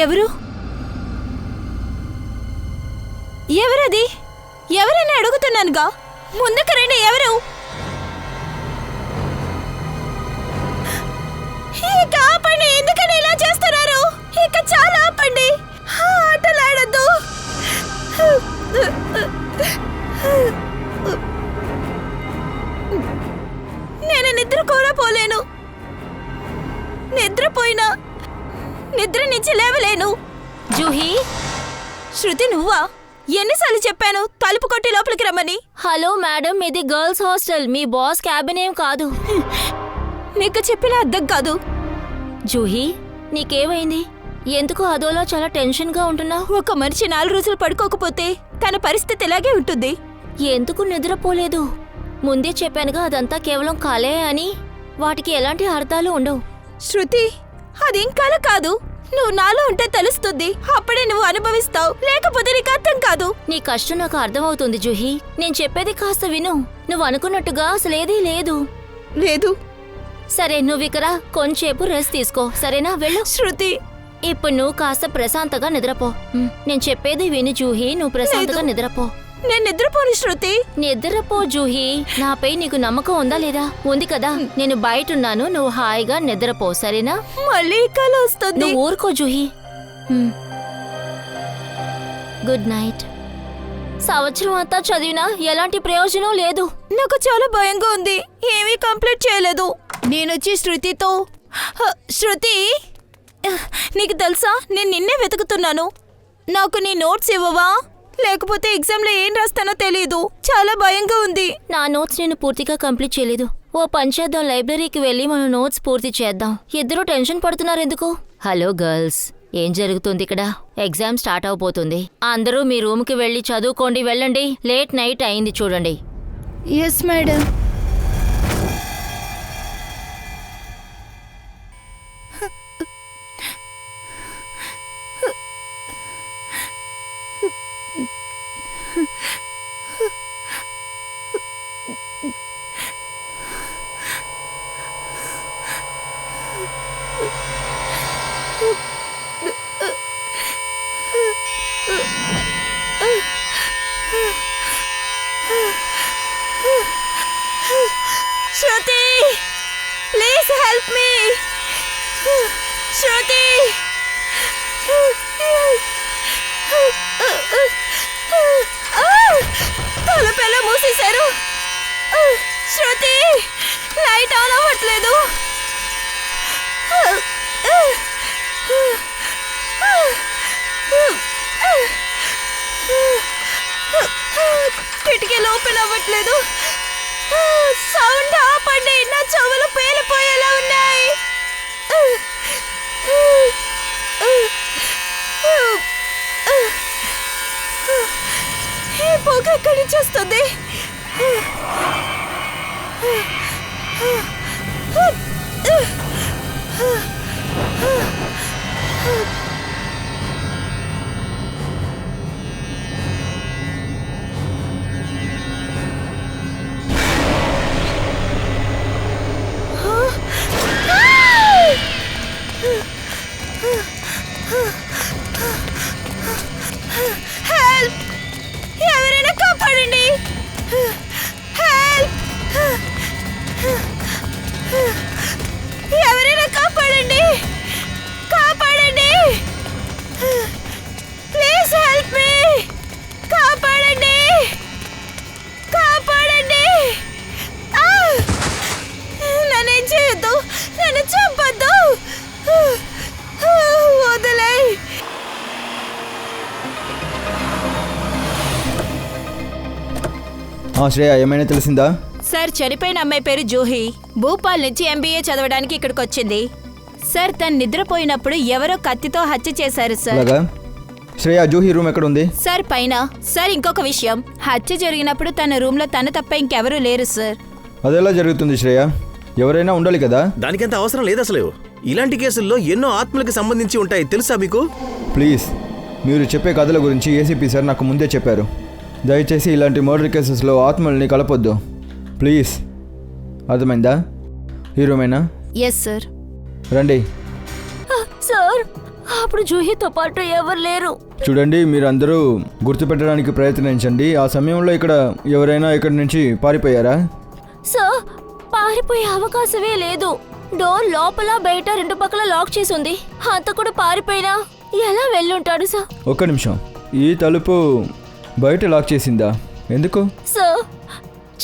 ఎవరు? ఎవరది? ఎవరని అడుగుతున్నానుగా, ముందుకు రండి. ఎవరు? ఇక ఆపండి. ఎందుకని ఇలా చేస్తున్నారు? ఇక చాలా ఆపండి. ఆటలాడద్దు. నేను నిద్ర కూడా పోలేను. నిద్రపోయినా నిద్ర నుంచి లేవలేను. జూహీ, శృతి నువ్వా? ఎన్నిసార్లు చెప్పాను తలుపు కొట్టి లోపలికి రమ్మని? హలో మేడం, ఇది గర్ల్స్ హాస్టల్, మీ బాస్ క్యాబిన్ ఏం కాదు. నీకు చెప్పిన అర్థం కాదు. జూహీ, నీకేమైంది? ఎందుకు అదోలా చాలా టెన్షన్గా ఉంటున్నావు? ఒక మనిషి 4 రోజులు పడుకోకపోతే తన పరిస్థితి ఇలాగే ఉంటుంది. ఎందుకు నిద్రపోలేదు? ముందే చెప్పానుగా, అదంతా కేవలం కలే అని. వాటికి ఎలాంటి అర్థాలు ఉండవు. శృతి, అదేం కల కాదు. నువ్వు నాలో ఉంటే తెలుస్తుంది. అప్పుడే నువ్వు అనుభవిస్తావు, లేకపోతే నీకు అర్థం కాదు. నీ కష్టం నాకు అర్థమవుతుంది జూహీ. నేను చెప్పేది కాస్త విను. నువ్వు అనుకున్నట్టుగా అసలేదీ లేదు. లేదు. సరే, నువ్వు ఇక్కడ కొంచెంసేపు రెస్ట్ తీసుకో, సరేనా? వెళ్ళు. శృతి, ఇప్పుడు నువ్వు కాస్త ప్రశాంతంగా నిద్రపో. నేను చెప్పేది విని జూహీ, నువ్వు ప్రశాంతంగా నిద్రపో. నేను నిద్రపోను శృతి. నిద్రపో జూహీ. నాపై నీకు నమ్మకం ఉందా లేదా? ఉంది కదా. నేను బయటున్నాను, నువ్వు హాయిగా నిద్రపో, సరేనా? మళ్ళీ కల వస్తుంది. నువ్వు ఊరుకో జూహీ. Good night. సంవత్సరం అంతా చదివినా ఎలాంటి ప్రయోజనం లేదు. నాకు చాలా భయంగా ఉంది. ఏమీ కంప్లీట్ చేయలేదు. నేనొచ్చి శృతితో, శృతి, నీకు తెలుసా, నేను నిన్నే వెతుకుతున్నాను. నాకు నీ నోట్స్ ఇవ్వవా? లేకపోతే ఎగ్జామ్లో ఏం రాస్తానో తెలీదు. చాలా భయంగా ఉంది. నా నోట్స్ నేను పూర్తిగా కంప్లీట్ చేయలేదు. ఓ పని చేద్దాం, లైబ్రరీకి వెళ్ళి మన నోట్స్ పూర్తి చేద్దాం. ఇద్దరు టెన్షన్ పడుతున్నారు ఎందుకు? హలో గర్ల్స్, ఏం జరుగుతుంది ఇక్కడ? ఎగ్జామ్ స్టార్ట్ అవబోతుంది. అందరూ మీ రూమ్కి వెళ్ళి చదువుకోండి, వెళ్ళండి. లేట్ నైట్ అయింది చూడండి. Yes madam. Shruti, please help me. Shruti, తలుపెలా మూసేశారు? శృతి, లైట్ ఆన్ అవ్వట్లేదు. కిటికీలు ఓపెన్ అవ్వట్లేదు. సౌండ్ ఆపండి, నా చెవులు పేలిపోయేలా ఉన్నాయి. ఈ పొగ ఎక్కడి నుంచి వస్తుంది? హెల్ప్! ఎవరైనా కాపాడండి. హెల్ప్! ఎవరైనా కాపాడండి. కాపాడండి. ప్లీజ్ హెల్ప్ మీ. కాపాడండి. కాపాడండి. నన్నేం చేయొద్దు. నన్ను చంపొద్దు. వదిలే. శ్రేయ, ఏమైనా తెలిసిందా? సార్, చనిపోయిన అమ్మాయి పేరు జూహీ. భూపాల్ నుంచి MBA చదవడానికి ఇక్కడికి వచ్చింది. సార్, తను నిద్రపోయినప్పుడు ఎవరో కత్తితో హత్య చేశారు సార్. అలాగా? శ్రేయ, జూహీ రూమ్ ఎక్కడ ఉంది? సార్, పైన. సార్, ఇంకొక విషయం, హత్య జరిగినప్పుడు తన రూమ్ లో తన తప్ప ఇంకెవరూ లేరు సార్. అదెలా జరుగుతుంది శ్రేయ? ఎవరైనా ఉండాలి కదా? దానికంత అవసరం లేదు అసలు. ఇలాంటి కేసుల్లో ఎన్నో ఆత్మలకు సంబంధించి ఉంటాయి, తెలుసా మీకు? ప్లీజ్, మీరు చెప్పే కథల గురించి ఏసీపీ సార్ నాకు ముందే చెప్పారు. దయచేసి ఇలాంటి మర్డర్ కేసెస్లో ఆత్మల్ని కలపొద్దు ప్లీజ్. అర్థమైందా? ఈ రూమేనా? Yes sir. రండి. సార్ అప్పుడు జూహీతో పాటు ఎవరు లేరు. చూడండి, మీరందరూ గుర్తుపెట్టడానికి ప్రయత్నించండి. ఆ సమయంలో ఇక్కడ ఎవరైనా ఇక్కడి నుంచి పారిపోయారా? సార్ పారిపోయే అవకాశమే లేదు. డోర్ లోపల బయట రెండు పక్కల లాక్ చేసి ఉంది. హంతకుడు పారిపోయినా ఎలా వెళ్ళుంటాడు సార్? ఒక్క నిమిషం. ఈ తలుపు బయట లాక్ చేసిందా? ఎందుకు? సార్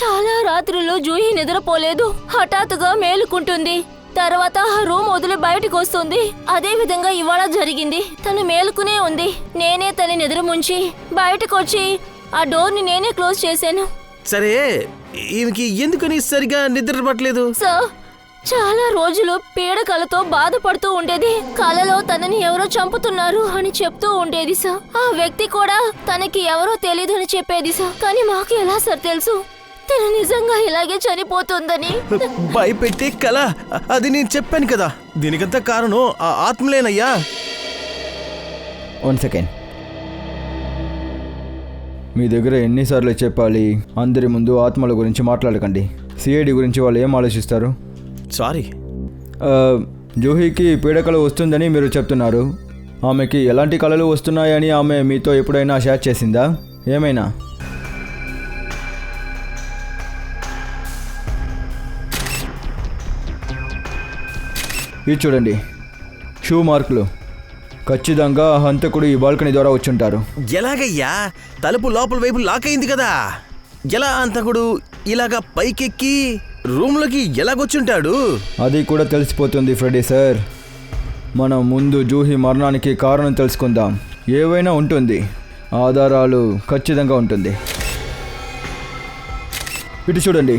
చాలా రాత్రుల్లో జూహీ నిద్రపోలేదు. హఠాత్తుగా మేలుకుంటుంది. తర్వాత ఆ రూమ్ వదిలి బయటకు వస్తుంది. అదే విధంగా ఇవాళ జరిగింది. తను మేలుకునే ఉంది. నేనే తన నిద్ర ముంచి బయటకు వచ్చి ఆ డోర్ని నేనే క్లోజ్ చేశాను. సరే, ఈమెకి ఎందుకని సరిగా నిద్ర పట్టలేదు? సార్ చాలా రోజులు పీడకలతో బాధపడుతూ ఉండేది. కలలో తనని ఎవరో చంపుతున్నారు అని చెప్తూ ఉండేది సార్. ఆ వ్యక్తి కూడా తనకి ఎవరో తెలియదు అని చెప్పేది సార్. కానీ మాకు ఎలా సార్ తెలుసు తను నిజంగా ఇలాగే చనిపోతుందని? భయపెట్టే కల, అది నేను చెప్పాను కదా. దీనికంతా కారణం ఆ ఆత్మలేనయ్యా. 1 సెకండ్. మీ దగ్గర ఎన్నిసార్లు చెప్పాలి? అందరి ముందు ఆత్మల గురించి మాట్లాడకండి. సిఐడి గురించి వాళ్ళు ఏం ఆలోచిస్తారు? సారీ. జూహీకి పీడకలు వస్తుందని మీరు చెప్తున్నారు. ఆమెకి ఎలాంటి కళలు వస్తున్నాయని ఆమె మీతో ఎప్పుడైనా షేర్ చేసిందా? ఏమైనా? ఇది చూడండి, షూ మార్కులు. ఖచ్చితంగా హంతకుడు ఈ బాల్కనీ ద్వారా వచ్చుంటారు. ఎలాగయ్యా? తలుపు లోపల వైపు లాక్ అయింది కదా. ఎలా అంతకుడు ఇలాగా పైకెక్కి రూమ్లోకి ఎలాగొచ్చుంటాడు? అది కూడా తెలిసిపోతుంది ఫ్రెడీ సార్. మనం ముందు జూహీ మరణానికి కారణం తెలుసుకుందాం. ఏవైనా ఉంటుంది, ఆధారాలు ఖచ్చితంగా ఉంటుంది. ఇటు చూడండి,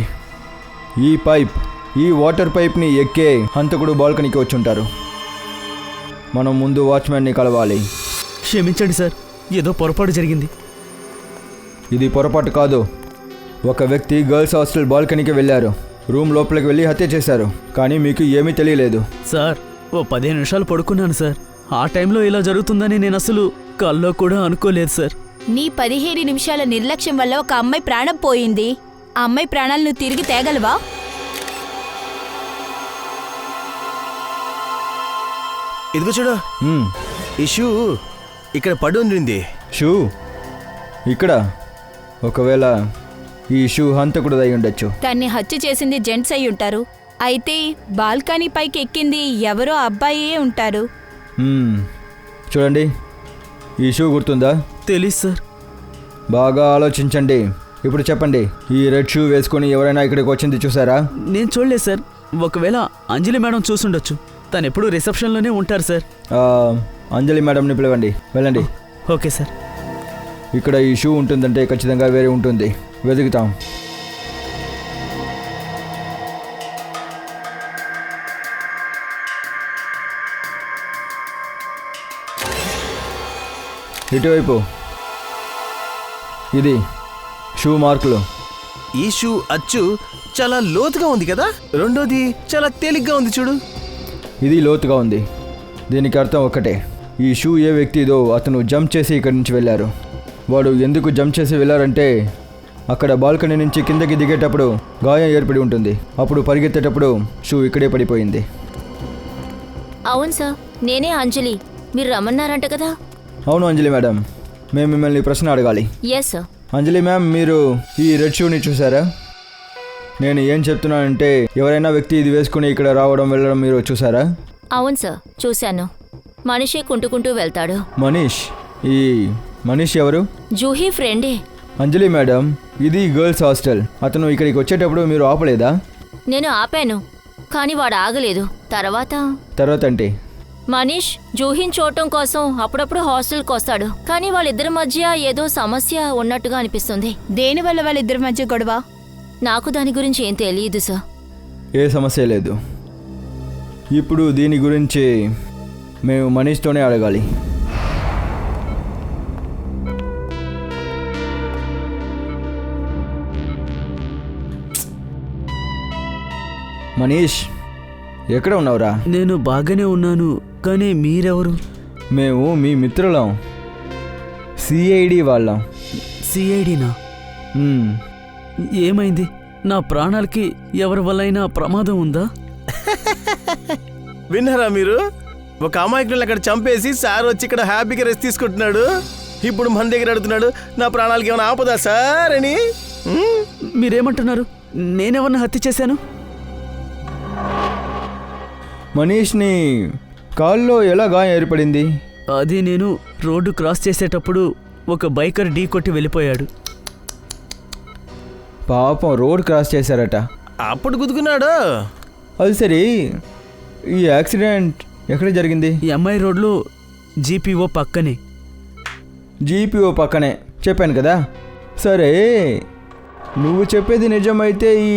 ఈ వాటర్ పైప్ని ఎక్కే హంతకుడు బాల్కనీకి వచ్చుంటారు. మనం ముందు వాచ్మ్యాన్ని కలవాలి. క్షమించండి సార్, ఏదో పొరపాటు జరిగింది. ఇది పొరపాటు కాదు. ఒక వ్యక్తి గర్ల్స్ హాస్టల్ బాల్కనీకి వెళ్ళారు. రూమ్ లోపలికి వెళ్ళి హత్య చేశారు. కానీ మీకు ఏమీ తెలియలేదు. సార్ ఓ 15 నిమిషాలు పడుకున్నాను సార్. ఆ టైంలో ఇలా జరుగుతుందని నేను అసలు కల్లో కూడా అనుకోలేదు సార్. నీ 17 నిమిషాల నిర్లక్ష్యం వల్ల ఒక అమ్మాయి ప్రాణం పోయింది. ఆ అమ్మాయి ప్రాణాలు నువ్వు తిరిగి తేగలవా? ఇదిగో చూడు, ఈ షూ ఇక్కడ పడి ఉండింది. షూ ఇక్కడ? ఒకవేళ ఈ షూ హంతకుడు అయి ఉండొచ్చు. తన్ని హత్య చేసింది జెంట్స్ అయి ఉంటారు. అయితే బాల్కనీ పైకి ఎక్కింది ఎవరో అబ్బాయే ఉంటారు. చూడండి, ఈ షూ గుర్తుందా? తెలీదు సార్. బాగా ఆలోచించండి. ఇప్పుడు చెప్పండి, ఈ రెడ్ షూ వేసుకొని ఎవరైనా ఇక్కడికి వచ్చింది చూసారా? నేను చూడలేదు సార్. ఒకవేళ అంజలి మేడం చూసుండొచ్చు. తను ఎప్పుడు రిసెప్షన్లోనే ఉంటారు సార్. అంజలి మేడంని పిలవండి. వెళ్ళండి. Okay sir. ఇక్కడ ఈ షూ ఉంటుందంటే ఖచ్చితంగా వేరే ఉంటుంది. వెతుకుతాం. ఇటువైపు. ఇది షూ మార్కులు. ఈ షూ అచ్చు చాలా లోతుగా ఉంది కదా. రెండోది చాలా తేలిగ్గా ఉంది చూడు. ఇది లోతుగా ఉంది. దీనికి అర్థం ఒక్కటే, ఈ షూ ఏ వ్యక్తిదో అతను జంప్ చేసి ఇక్కడి నుంచి వెళ్ళారు. వాడు ఎందుకు జంప్ చేసి వెళ్ళారంటే అక్కడ బాల్కనీ నుంచి కిందకి దిగేటప్పుడు గాయం ఏర్పడి ఉంటుంది. అప్పుడు పరిగెత్తేటప్పుడు షూ ఇక్కడే పడిపోయింది. అవును సార్, నేనే అంజలి. మీరు రమ్మన్నారంట కదా? అవును అంజలి మేడం, మేము మిమ్మల్ని ప్రశ్న అడగాలి. Yes sir. అంజలి మ్యామ్, మీరు ఈ రెడ్ షూని చూసారా? నేను ఏం చెప్తున్నానంటే ఎవరైనా వ్యక్తి ఇది వేసుకుని ఇక్కడ రావడం వెళ్ళడం మీరు చూసారా? అవును సార్, చూశాను. మనిషి కుంటుకుంటూ వెళ్తాడు. మనీష్? ఈ మనీష్ ఎవరు? జూహీ ఫ్రెండే. అంజలి మేడం, ఇది గర్ల్స్ హాస్టల్. అతను ఇక్కడికి వచ్చేటప్పుడు మీరు ఆపలేదా? నేను ఆపాను, కానీ వాడు ఆగలేదు. తర్వాత అంటే మనీష్ జూహీని చూడటం కోసం అప్పుడప్పుడు హాస్టల్కి వస్తాడు. కానీ వాళ్ళిద్దరి మధ్య ఏదో సమస్య ఉన్నట్టుగా అనిపిస్తుంది. దేనివల్ల వాళ్ళిద్దరి మధ్య గొడవ? నాకు దాని గురించి ఏం తెలియదు సార్. ఏ సమస్య లేదు. ఇప్పుడు దీని గురించి మేము మనీష్తోనే అడగాలి. మనీష్, ఎక్కడ ఉన్నావురా? నేను బాగానే ఉన్నాను, కానీ మీరెవరు? మేము మీ మిత్రులం, సిఐడి వాళ్ళం. సిఐడినా? మ్మ్. ఏమైంది? నా ప్రాణాలకి ఎవరి వల్లైనా ప్రమాదం ఉందా? విన్నారా మీరు? ఒక అమాయకులను అక్కడ చంపేసి సార్ వచ్చి ఇక్కడ హ్యాపీగా రెస్ట్ తీసుకుంటున్నాడు. ఇప్పుడు మన దగ్గర అడుగుతున్నాడు నా ప్రాణాలకి ఏమైనా ఆపదా సార్ అని. మీరేమంటున్నారు? నేనెవరిని హత్య చేశాను? మనీష్ని కాల్లో ఎలా గాయం ఏర్పడింది? అది నేను రోడ్డు క్రాస్ చేసేటప్పుడు ఒక బైకర్ ఢీ కొట్టి వెళ్ళిపోయాడు. పాపం రోడ్ క్రాస్ చేశారట. అప్పుడు గుద్దుకున్నాడు. అది సరే, ఈ యాక్సిడెంట్ ఎక్కడ జరిగింది? ఎంఐ రోడ్లో జీపీఓ పక్కనే. జీపీఓ పక్కనే చెప్పాను కదా. సరే, నువ్వు చెప్పేది నిజమైతే ఈ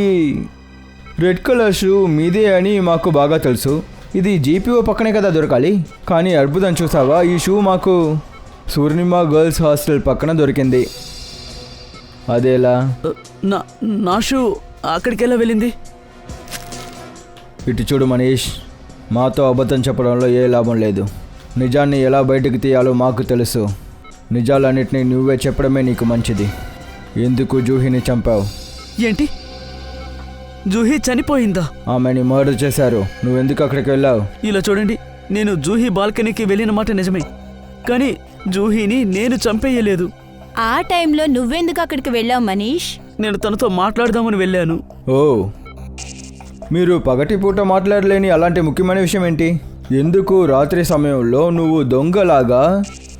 రెడ్ కలర్ షూ మీదే అని మాకు బాగా తెలుసు. ఇది జీపీఓ పక్కనే కదా దొరకాలి. కానీ అద్భుతం చూసావా, ఈ షూ మాకు పూర్ణిమ గర్ల్స్ హాస్టల్ పక్కన దొరికింది. అదేలా? నా షూ అక్కడికి ఎలా వెళ్ళింది? ఇటు చూడు మనీష్, మాతో అబద్ధం చెప్పడంలో ఏ లాభం లేదు. నిజాన్ని ఎలా బయటకు తీయాలో మాకు తెలుసు. నిజాలన్నింటినీ నువ్వే చెప్పడమే నీకు మంచిది. ఎందుకు జూహీని చంపావు? ఏంటి? జూహీ చనిపోయిందా? ఆమెని మర్డర్ చేశారు. నువ్వెందుకు అక్కడికి వెళ్ళావు? ఇలా చూడండి, నేను జూహీ బాల్కనీకి వెళ్ళిన మాట నిజమే, కానీ జూహీని నేను చంపేయలేదు. ఆ టైంలో నువ్వెందుకు అక్కడికి వెళ్ళావు మనీష్? నేను తనతో మాట్లాడదామని వెళ్ళాను. ఓ, మీరు పగటిపూట మాట్లాడలేని అలాంటి ముఖ్యమైన విషయం ఏంటి? ఎందుకు రాత్రి సమయంలో నువ్వు దొంగలాగా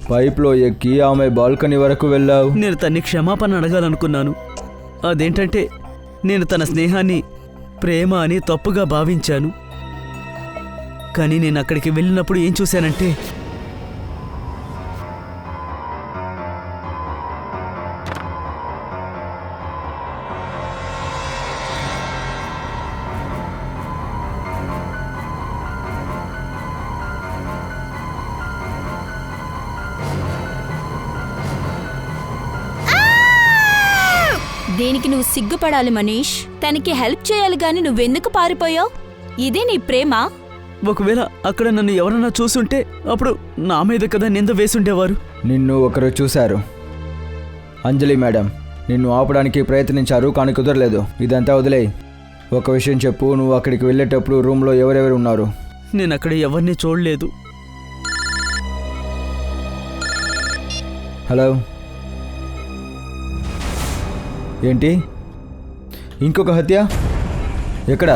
పైప్లో ఎక్కి ఆమె బాల్కనీ వరకు వెళ్ళావు? నేను తన్ని క్షమాపణ అడగాలనుకున్నాను. అదేంటంటే నేను తన స్నేహాన్ని ప్రేమ అని తప్పుగా భావించాను. కానీ నేను అక్కడికి వెళ్ళినప్పుడు ఏం చూశానంటే, దేనికి నువ్వు సిగ్గుపడాలి మనీష్? తనకి హెల్ప్ చేయాలి గాని నువ్వెందుకు పారిపోయావు? ఇదే నీ ప్రేమ? ఒకవేళ అక్కడ నన్ను ఎవరన్నా చూసుంటే అప్పుడు నా మీద కదా నింద వేసుండేవారు. నిన్ను ఒకరు చూశారు, అంజలి మేడం. నిన్ను ఆపడానికి ప్రయత్నించారు కానీ కుదరలేదు. ఇదంతా వదిలేయ్. ఒక విషయం చెప్పు, నువ్వు అక్కడికి వెళ్ళేటప్పుడు రూమ్లో ఎవరెవరు ఉన్నారు? నేను అక్కడ ఎవరిని చూడలేదు. హలో, ఏంటి? ఇంకొక హత్య? ఎక్కడ?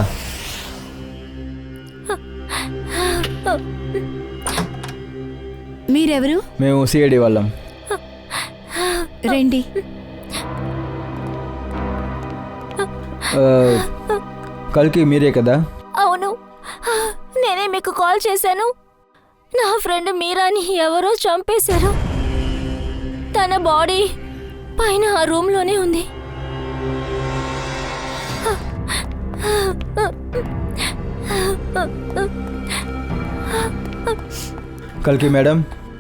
మీరెవరు? మేము సిఐడి వాళ్ళం. రండి. కల్కి మీరే కదా? అవును, నేనే మీకు కాల్ చేశాను. నా ఫ్రెండ్ మీరాని ఎవరో చంపేశారు. తన బాడీ పైన ఆ రూమ్లోనే ఉంది. కల్కి మేడం,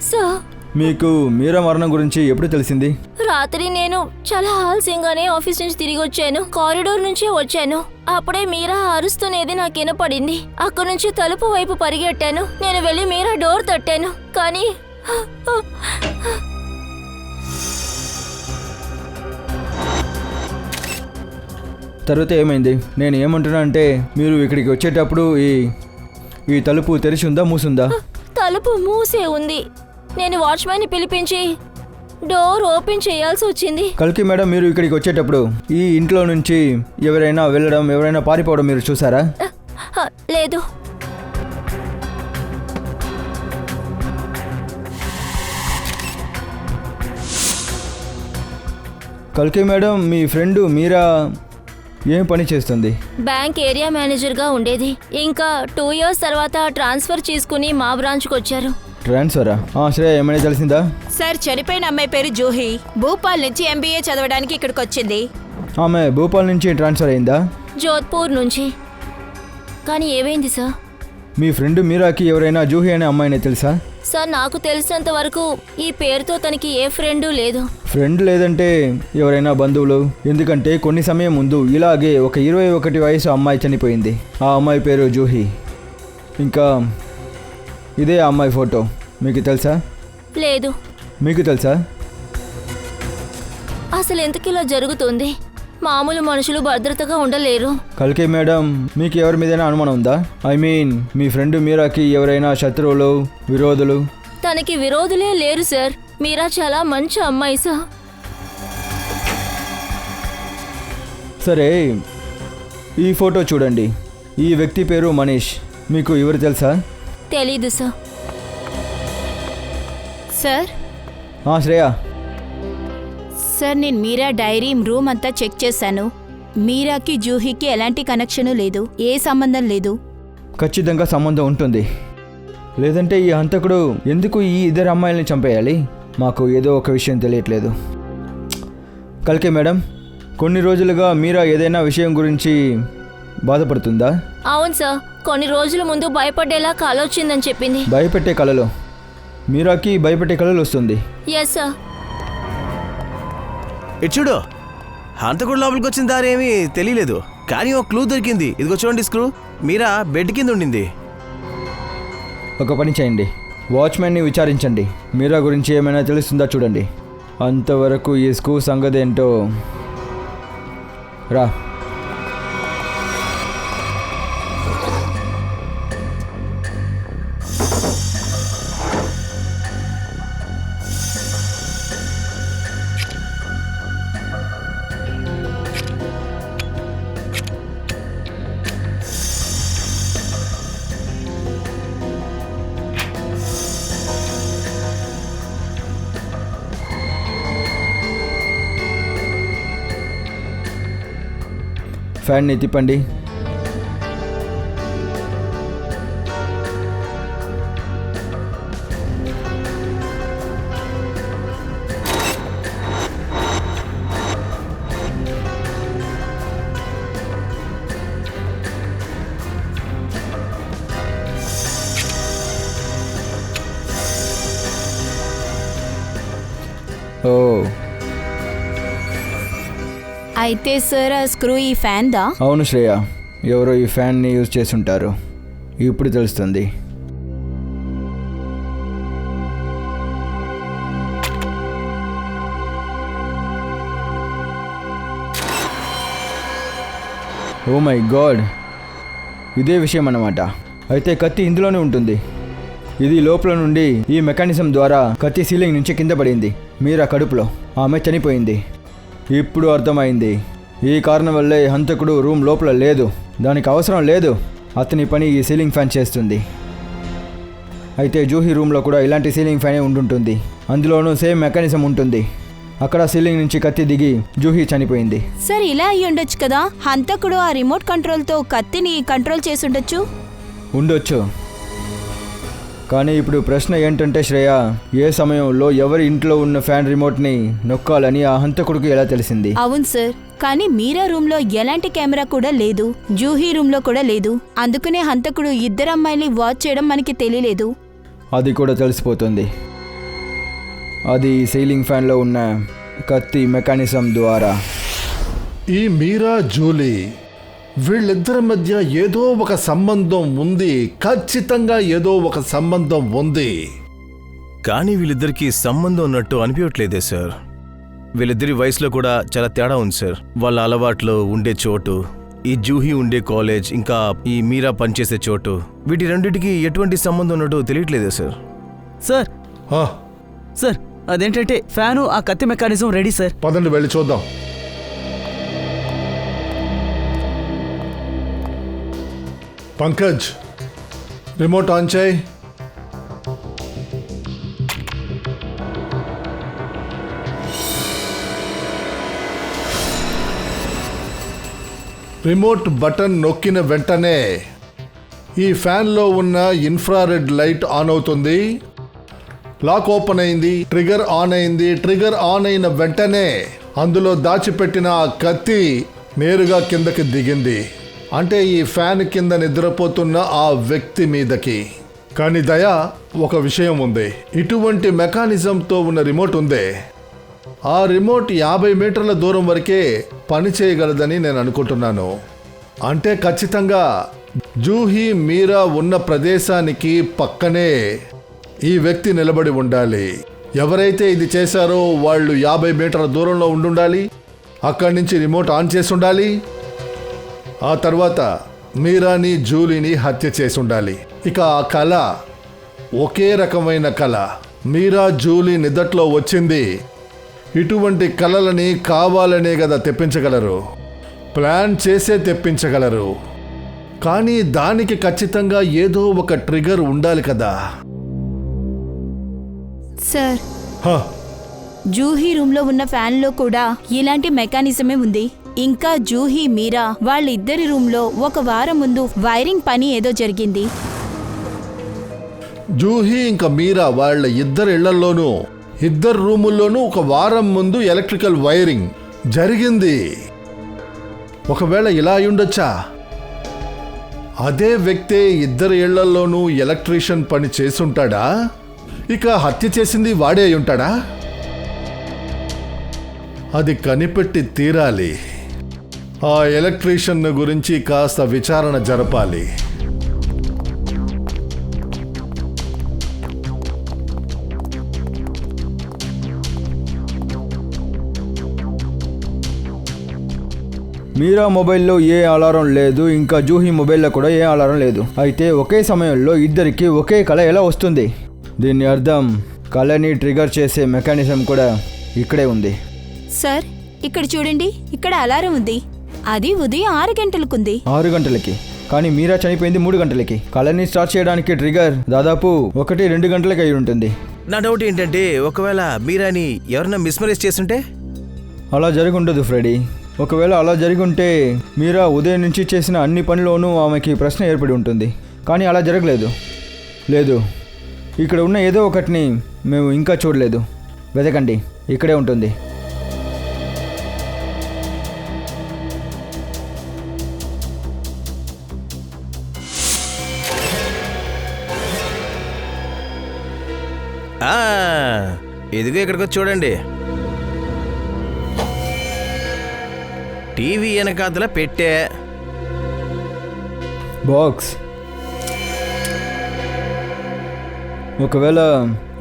సార్, మీకు మీరా మరణం గురించి ఎప్పుడు తెలిసింది? రాత్రి నేను చాలా ఆలస్యంగానే ఆఫీస్ నుంచి తిరిగి వచ్చాను. కారిడోర్ నుంచి వచ్చాను. అప్పుడే మీరా అరుస్తునేది నాకు వినపడింది. అక్కడి నుంచి తలుపు వైపు పరిగెట్టాను. నేను వెళ్ళి మీరా డోర్ తట్టాను, కానీ తర్వాత ఏమైంది? నేను ఏమంటున్నా అంటే, మీరు ఇక్కడికి వచ్చేటప్పుడు ఈ తలుపు తెరిచి ఉందా మూసుందా? తలుపు మూసే ఉంది. నేను వాచ్మ్యాన్ని పిలిపించి డోర్ ఓపెన్ చేయాల్సి వచ్చింది. కల్కి మేడం, మీరు ఇక్కడికి వచ్చేటప్పుడు ఈ ఇంట్లో నుంచి ఎవరైనా వెళ్ళడం, ఎవరైనా పారిపోవడం మీరు చూసారా? లేదు. కల్కి మేడం, మీ ఫ్రెండ్ మీరా ఏం పని చేస్తుంది? బ్యాంక్ ఏరియా మేనేజర్గా ఉండేది. ఇంకా 2 years తర్వాత ట్రాన్స్ఫర్ చేసుకుని మా బ్రాంచ్కి వచ్చారు. ట్రాన్స్ఫరా? శ్రేయ, ఏమైనా తెలిసిందా? సార్, చనిపోయిన అమ్మాయి పేరు జూహీ. భూపాల్ నుంచి MBA చదవడానికి ఇక్కడికి వచ్చింది. ఆమె భోపాల్ నుంచి ట్రాన్స్ఫర్ అయిందా? జోధ్పూర్ నుంచి. కానీ ఏమైంది సార్? మీ ఫ్రెండ్ మీరాకి ఎవరైనా జూహీ అనే అమ్మాయిని తెలుసా? సార్, నాకు తెలిసినంత వరకు ఈ పేరుతో తనకి ఏ ఫ్రెండు లేదు. ఫ్రెండ్ లేదంటే ఎవరైనా బంధువులు? ఎందుకంటే కొన్ని సమయం ముందు ఇలాగే ఒక 21 వయసు అమ్మాయి చనిపోయింది. ఆ అమ్మాయి పేరు జూహీ. ఇంకా ఇదే ఆ అమ్మాయి ఫోటో. మీకు తెలుసా? లేదు. మీకు తెలుసా? అసలు ఎందుకు ఇలా జరుగుతుంది? మామూలు మనుషులు భద్రతగా ఉండలేరు. కల్కి మేడం, మీకు ఎవరి మీదైనా అనుమానం ఉందా? ఐ మీన్, మీ ఫ్రెండ్ మీరాకి ఎవరైనా శత్రువులు, విరోధులు? తనకి విరోధులే లేరు సార్. మీరా చాలా మంచి అమ్మాయి సార్. సరే, ఈ ఫోటో చూడండి. ఈ వ్యక్తి పేరు మనీష్. మీకు ఎవరు తెలుసా? తెలీదు సార్. సార్ శ్రేయ. సార్ నేను మీరా డైరీ రూమ్ అంతా చెక్ చేశాను. మీరాకి జూహీకి ఎలాంటి కనెక్షను లేదు, ఏ సంబంధం లేదు. ఖచ్చితంగా సంబంధం ఉంటుంది. లేదంటే ఈ హంతకుడు ఎందుకు ఈ ఇద్దరు అమ్మాయిల్ని చంపేయాలి? మాకు ఏదో ఒక విషయం తెలియట్లేదు. కల్కి మేడం, కొన్ని రోజులుగా మీరా ఏదైనా విషయం గురించి బాధపడుతుందా? అవును సార్, కొన్ని రోజుల ముందు భయపడేలా కల వచ్చిందని చెప్పింది. భయపెట్టే కళలు? మీరాకి భయపెట్టే కళలు వస్తుంది? Yes sir. ఇటు చూడు, హంతకుడు లోపలికి వచ్చిన దారి ఏమీ తెలియలేదు, కానీ ఒక క్లూ దొరికింది. ఇదిగో చూడండి స్క్రూ. మీరా బెడ్ కింద ఉండింది. ఒక పని చేయండి, వాచ్మెన్ని విచారించండి. మీరా గురించి ఏమైనా తెలుస్తుందా చూడండి. అంతవరకు ఈ స్కూ సంగతి ఏంటో రా. ఫ్యాన్ని తిప్పండి. ఓ, అయితే సార్ ఆ స్క్రూ ఈ ఫ్యాన్ దా? అవును శ్రేయ, ఎవరో ఈ ఫ్యాన్ని యూజ్ చేసుంటారు. ఇప్పుడు తెలుస్తుంది. ఓ మై గాడ్, ఇదే విషయం అన్నమాట. అయితే కత్తి ఇందులోనే ఉంటుంది. ఇది లోపల నుండి ఈ మెకానిజం ద్వారా కత్తి సీలింగ్ నుంచి కింద పడింది. మీరా కడుపులో. ఆమె చనిపోయింది. ఇప్పుడు అర్థమైంది. ఈ కారణం వల్లే హంతకుడు రూమ్ లోపల లేదు. దానికి అవసరం లేదు. అతని పని ఈ సీలింగ్ ఫ్యాన్ చేస్తుంది. అయితే జూహీ రూమ్లో కూడా ఇలాంటి సీలింగ్ ఫ్యానే ఉంటుంటుంది. అందులోనూ సేమ్ మెకానిజం ఉంటుంది. అక్కడ సీలింగ్ నుంచి కత్తి దిగి జూహీ చనిపోయింది. సార్ ఇలా అయ్యి ఉండొచ్చు కదా, హంతకుడు ఆ రిమోట్ కంట్రోల్తో కత్తిని కంట్రోల్ చేసి ఉండొచ్చు. ఉండొచ్చు. కానీ ఇప్పుడు ప్రశ్న ఏంటంటే శ్రేయ, ఏ సమయంలో ఎవరి ఇంట్లో ఉన్న ఫ్యాన్ రిమోట్ని నొక్కాలని ఆ హంతకుడికి ఎలా తెలిసింది? అవును సార్, కానీ మీరా రూమ్ లో ఎలాంటి కెమెరా కూడా లేదు, జూహీ రూమ్ లో కూడా లేదు. అందుకనే హంతకుడు ఇద్దరు అమ్మాయిని వాచ్ చేయడం మనకి తెలియలేదు. అది కూడా తెలిసిపోతుంది. అది సీలింగ్ ఫ్యాన్లో ఉన్న కత్తి మెకానిజం ద్వారా. ఈ మీరా జూలీ వీళ్ళిద్దరి మధ్య ఏదో ఒక సంబంధం ఉంది. ఖచ్చితంగా ఏదో ఒక సంబంధం ఉంది. కానీ వీళ్ళిద్దరికీ సంబంధం ఉన్నట్టు అనిపించట్లేదే సార్. వీళ్ళిద్దరి వయసులో కూడా చాలా తేడా ఉంది సార్. వాళ్ళ అలవాట్లు, ఉండే చోటు, ఈ జూహీ ఉండే కాలేజ్, ఇంకా ఈ మీరా పనిచేసే చోటు, వీటి రెండింటికి ఎటువంటి సంబంధం ఉన్నట్టు తెలియట్లేదే సార్. సార్ ఆ, సార్ అదేంటంటే ఫ్యాను ఆ కత్తి మెకానిజం రెడీ సార్. పదండి వెళ్ళి చూద్దాం. పంకజ్, రిమోట్ ఆన్ చేయి. రిమోట్ బటన్ నొక్కిన వెంటనే ఈ ఫ్యాన్లో ఉన్న ఇన్ఫ్రారెడ్ లైట్ ఆన్ అవుతుంది. లాక్ ఓపెన్ అయింది, ట్రిగర్ ఆన్ అయింది. ట్రిగర్ ఆన్ అయిన వెంటనే అందులో దాచిపెట్టిన ఆ కత్తి నేరుగా కిందకి దిగింది. అంటే ఈ ఫ్యాన్ కింద నిద్రపోతున్న ఆ వ్యక్తి మీదకి. కానీ దయా, ఒక విషయం ఉంది. ఇటువంటి మెకానిజంతో ఉన్న రిమోట్ ఉందే, ఆ రిమోట్ 50 మీటర్ల దూరం వరకే పని చేయగలదని నేను అనుకుంటున్నాను. అంటే ఖచ్చితంగా జూహీ మీరా ఉన్న ప్రదేశానికి పక్కనే ఈ వ్యక్తి నిలబడి ఉండాలి. ఎవరైతే ఇది చేశారో వాళ్ళు 50 మీటర్ల దూరంలో ఉండాలి. అక్కడి నుంచి రిమోట్ ఆన్ చేసి ఉండాలి. ఆ తర్వాత మీరాని జూలీని హత్య చేసి ఉండాలి. ఇక ఆ కళ ఒకే రకమైన కళ. మీరా జూలీ నిదట్లో వచ్చింది. ఇటువంటి కళలని కావాలనే కదా తెప్పించగలరు, ప్లాన్ చేసే తెప్పించగలరు. కానీ దానికి ఖచ్చితంగా ఏదో ఒక ట్రిగర్ ఉండాలి కదా. సార్, హ, జూహీ రూమ్లో ఉన్న ఫ్యాన్లో కూడా ఇలాంటి మెకానిజమే ఉంది. ఇంకా జూహీ మీరా వాళ్ళిద్దరి రూమ్లో ఒక వారం ముందు వైరింగ్ పని ఏదో జరిగింది. జూహీ ఇంకా మీరా వాళ్ళ ఇద్దరు ఇళ్లలోనూ, ఇద్దరు రూముల్లోనూ ఒక వారం ముందు ఎలక్ట్రికల్ వైరింగ్ జరిగింది. ఒకవేళ ఇలా అయ్యుండొచ్చా? అదే వ్యక్తే ఇద్దరు ఇళ్లలోనూ ఎలక్ట్రీషియన్ పని చేసుంటాడా? ఇక హత్య చేసింది వాడే అయ్యుంటాడా? అది కనిపెట్టి తీరాలి. ఆ ఎలక్ట్రీషియన్ గురించి కాస్త విచారణ జరపాలి. మీరా మొబైల్లో ఏ అలారం లేదు, ఇంకా జూహీ మొబైల్లో కూడా ఏ అలారం లేదు. అయితే ఒకే సమయంలో ఇద్దరికి ఒకే కళ ఎలా వస్తుంది? దీని అర్థం కళని ట్రిగర్ చేసే మెకానిజం కూడా ఇక్కడే ఉంది. సార్, ఇక్కడ చూడండి, ఇక్కడ అలారం ఉంది. అది ఉదయం 6 గంటలకుంది. 6 గంటలకి, కానీ మీరా చనిపోయింది 3 గంటలకి. కళని స్టార్ట్ చేయడానికి ట్రిగర్ దాదాపు 1-2 గంటలకి అయి ఉంటుంది. నా డౌట్ ఏంటంటే ఒకవేళ మీరాని ఎవరైనా మిస్మరేజ్ చేస్తుంటే? అలా జరిగి ఉండదు ఫ్రెడీ. ఒకవేళ అలా జరిగి ఉంటే మీరా ఉదయం నుంచి చేసిన అన్ని పనిలోనూ ఆమెకి ప్రశ్న ఏర్పడి ఉంటుంది. కానీ అలా జరగలేదు. లేదు, ఇక్కడ ఉన్న ఏదో ఒకటిని మేము ఇంకా చూడలేదు. వెతకండి, ఇక్కడే ఉంటుంది. ఇదిగో ఇక్కడికి చూడండి. టీవీ వెనకాతల పెట్టే బాక్స్. ఒకవేళ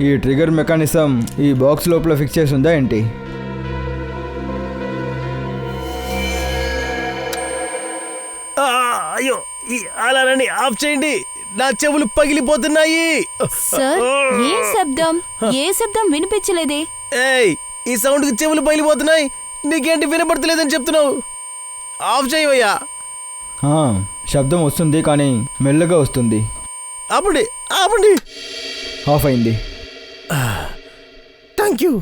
ఈ ట్రిగర్ మెకానిజం ఈ బాక్స్ లోపల ఫిక్స్ చేసి ఉందా ఏంటి? అయ్యో, ఈ అలారాన్ని ఆఫ్ చేయండి, నా చెవులు పగిలిపోతున్నాయి. సార్, ఏ శబ్దం వినిపించలేదే. ఏయ్, ఈ సౌండ్కి చెవులు పగిలిపోతున్నాయి. నీకేంటి వినపడతలేదని చెప్తున్నావు? ఆఫ్ చేయవయ్యా. శబ్దం వస్తుంది, కానీ మెల్లగా వస్తుంది. ఆపండి, ఆపండి. ఆఫ్ అయింది. Thank you.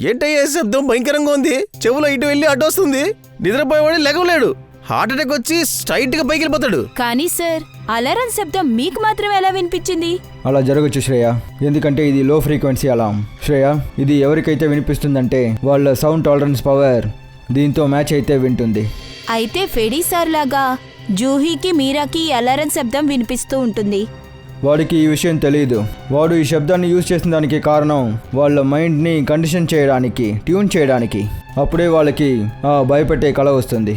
ఏంటయ్యే శబ్దం భయంకరంగా ఉంది. చెవులో ఇటు వెళ్ళి అటు వస్తుంది. నిద్రపోయేవాడు లెగవలేడు. హార్ట్ అటాక్ వచ్చి స్ట్రైట్ గా పైకి వెళ్ళిపోతాడు. కానీ సార్, అలారం శబ్దం మీకు మాత్రమే ఎలా వినిపించింది? అలా జరగచ్చు శ్రేయ, ఎందుకంటే ఇది లో ఫ్రీక్వెన్సీ అలారం. శ్రేయ, ఇది ఎవరికైతే వినిపిస్తుందంటే వాళ్ళ సౌండ్ టాలరెన్స్ పవర్ దీంతో మ్యాచ్ అయితే వింటుంది. అయితే ఫెడీ సార్ లాగా జూహీకి మీరాకి ఈ అలారం శబ్దం వినిపిస్తూ ఉంటుంది. వాడికి ఈ విషయం తెలియదు. వాడు ఈ శబ్దాన్ని యూజ్ చేసిన దానికి కారణం వాళ్ళ మైండ్ని కండిషన్ చేయడానికి, ట్యూన్ చేయడానికి. అప్పుడే వాళ్ళకి ఆ భయపెట్టే కళ వస్తుంది.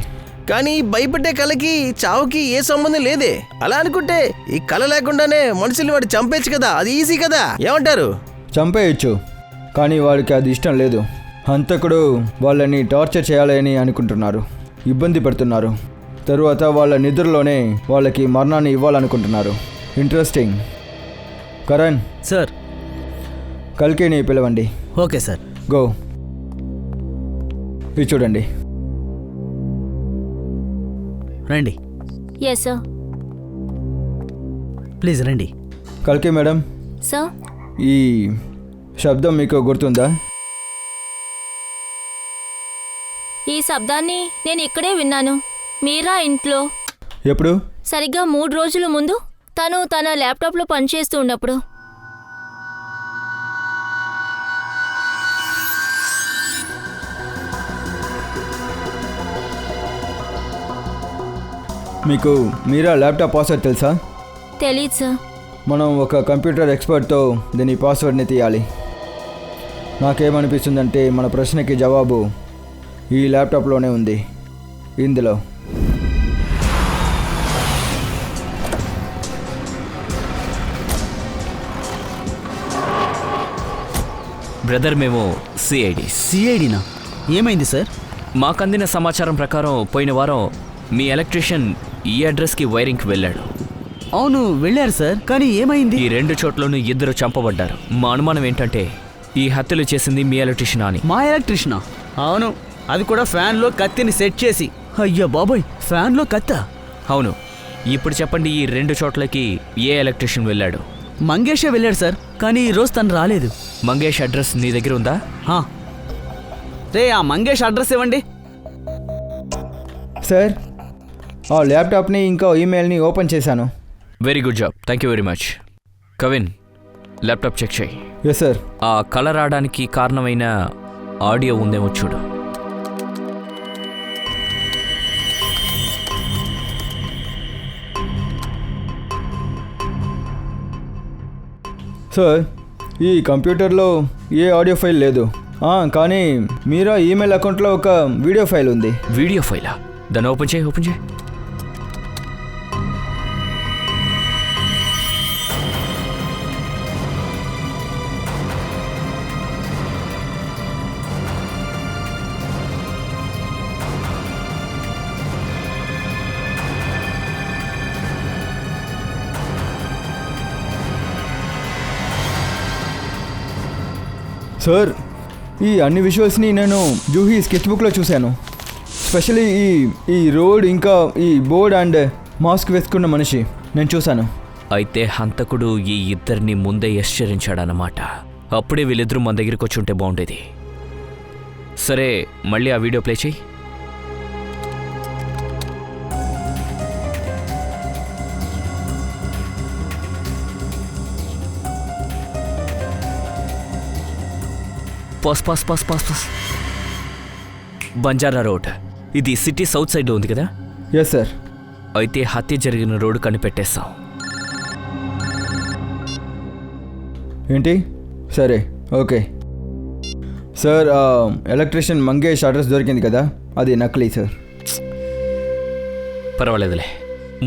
కానీ భయపెట్టే కళకి చావుకి ఏ సంబంధం లేదే. అలా అనుకుంటే ఈ కళ లేకుండానే మనుషుల్ని వాడు చంపేచ్చు కదా. అది ఈజీ కదా, ఏమంటారు? చంపేయచ్చు, కానీ వాడికి అది ఇష్టం లేదు. హంతకుడు వాళ్ళని టార్చర్ చేయాలని అనుకుంటున్నారు, ఇబ్బంది పడుతున్నారు. తరువాత వాళ్ళ నిద్రలోనే వాళ్ళకి మరణాన్ని ఇవ్వాలనుకుంటున్నారు. ఇంట్రెస్టింగ్. కరణ్ సార్. కల్కిని పిలవండి. Okay sir. గో. ఇది చూడండి. రండి, ఎస్ సార్. ప్లీజ్ రండి. కల్కి మేడం, సార్, ఈ శబ్దం మీకు గుర్తుందా? ఈ శబ్దాన్ని నేను ఇక్కడే విన్నాను, మీరా ఇంట్లో. ఎప్పుడు? సరిగ్గా 3 రోజుల ముందు తను తన ల్యాప్టాప్లో పనిచేస్తూ ఉన్నప్పుడు. మీకు మీరా ల్యాప్టాప్ పాస్వర్డ్ తెలుసా? తెలీదు సార్. మనం ఒక కంప్యూటర్ ఎక్స్పర్ట్తో దీని పాస్వర్డ్ని తీయాలి. నాకేమనిపిస్తుందంటే మన ప్రశ్నకి జవాబు ఈ ల్యాప్టాప్లోనే ఉంది. ఇందులో బ్రదర్ మేము సిఐడి. సిఐడినా? ఏమైంది సార్? మాకు అందిన సమాచారం ప్రకారం పోయిన వారం మీ ఎలక్ట్రీషియన్ ఈ అడ్రస్కి వైరింగ్కి వెళ్ళాడు. అవును వెళ్ళారు సార్, కానీ ఏమైంది? ఈ 2 చోట్లోనూ 2 చంపబడ్డారు. మా అనుమానం ఏంటంటే ఈ హత్యలు చేసింది మీ ఎలక్ట్రీషియన్ అని. మా ఎలక్ట్రీషియనా? అవును, అది కూడా ఫ్యాన్లో కత్తిని సెట్ చేసి. అయ్యా బాబోయ్, ఫ్యాన్లో కత్తా? అవును. ఇప్పుడు చెప్పండి, ఈ 2 చోట్లకి ఏ ఎలక్ట్రీషియన్ వెళ్ళాడు? మంగేషే వెళ్ళాడు సార్, కానీ ఈరోజు తను రాలేదు. మంగేష్ అడ్రస్ నీ దగ్గర ఉందా? హా. రే, ఆ మంగేష్ అడ్రస్ ఇవ్వండి. సార్, ఆ ల్యాప్టాప్ని ఇంకా ఈమెయిల్ని ఓపెన్ చేశాను. Very good job, thank you very much. Kavin, laptop check చేయి. Yes sir. ఆ కలర్ రావడానికి కారణమైన ఆడియో ఉందేమో చూడు. సార్, ఈ కంప్యూటర్లో ఏ ఆడియో ఫైల్ లేదు. కానీ మీరా ఈమెయిల్ అకౌంట్లో ఒక వీడియో ఫైల్ ఉంది. వీడియో ఫైలా? దాన్ని ఓపెన్ చేయి, ఓపెన్ చేయి. సార్, ఈ అన్ని విజువల్స్ని నేను జూహీ స్కెచ్ బుక్లో చూశాను. స్పెషల్లీ ఈ రోడ్, ఇంకా ఈ బోర్డ్ అండ్ మాస్క్ వేసుకున్న మనిషి నేను చూశాను. అయితే హంతకుడు ఈ ఇద్దరిని ముందే హెచ్చరించాడన్నమాట. అప్పుడే వీళ్ళిద్దరూ మన దగ్గరికి వచ్చి ఉంటే బాగుండేది. సరే, మళ్ళీ ఆ వీడియో ప్లే చేయి. పాస్. బంజారా రోడ్, ఇది సిటీ సౌత్ సైడ్లో ఉంది కదా? Yes sir. అయితే హత్య జరిగిన రోడ్డు కనిపెట్టేస్తాం. ఏంటి? సరే, okay sir. Electrician Mangesh address దొరికింది కదా, అది నకిలీ సార్. పర్వాలేదులే,